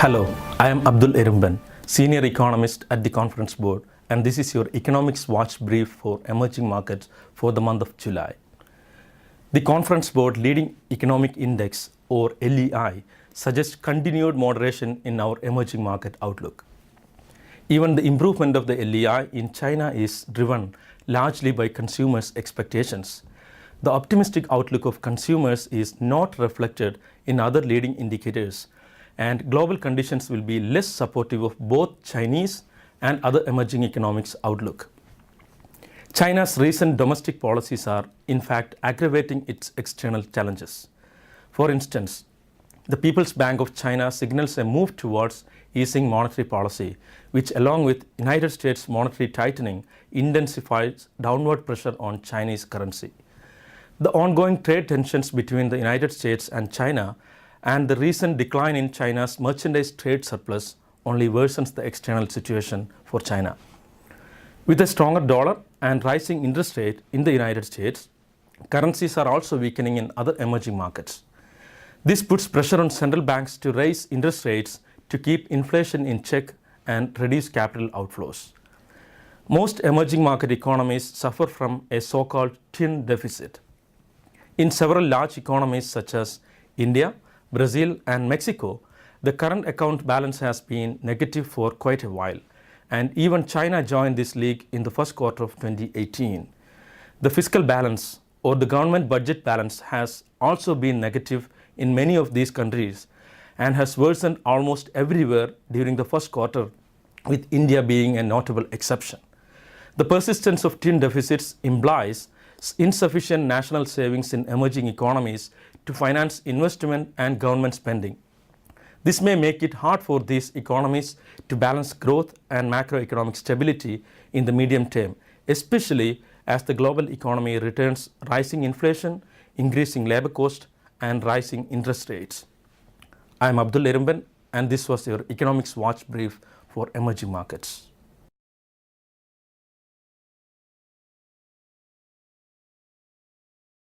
Hello, I am Abdul Irumban, Senior Economist at the Conference Board, and this is your Economics Watch Brief for emerging markets for the month of July. The Conference Board Leading Economic Index, or LEI, suggests continued moderation in our emerging market outlook. Even the improvement of the LEI in China is driven largely by consumers' expectations. The optimistic outlook of consumers is not reflected in other leading indicators, and global conditions will be less supportive of both Chinese and other emerging economics outlook. China's recent domestic policies are, in fact, aggravating its external challenges. For instance, the People's Bank of China signals a move towards easing monetary policy, which along with United States monetary tightening intensifies downward pressure on Chinese currency. The ongoing trade tensions between the United States and China and the recent decline in China's merchandise trade surplus only worsens the external situation for China. With a stronger dollar and rising interest rate in the United States, currencies are also weakening in other emerging markets. This puts pressure on central banks to raise interest rates to keep inflation in check and reduce capital outflows. Most emerging market economies suffer from a so-called twin deficit. In several large economies such as India, Brazil and Mexico, the current account balance has been negative for quite a while, and even China joined this league in the first quarter of 2018. The fiscal balance or the government budget balance has also been negative in many of these countries and has worsened almost everywhere during the first quarter, with India being a notable exception. The persistence of twin deficits implies insufficient national savings in emerging economies to finance investment and government spending. This may make it hard for these economies to balance growth and macroeconomic stability in the medium term, especially as the global economy returns rising inflation, increasing labor cost, and rising interest rates. I am Abdul Irumban, and this was your Economics Watch Brief for emerging markets.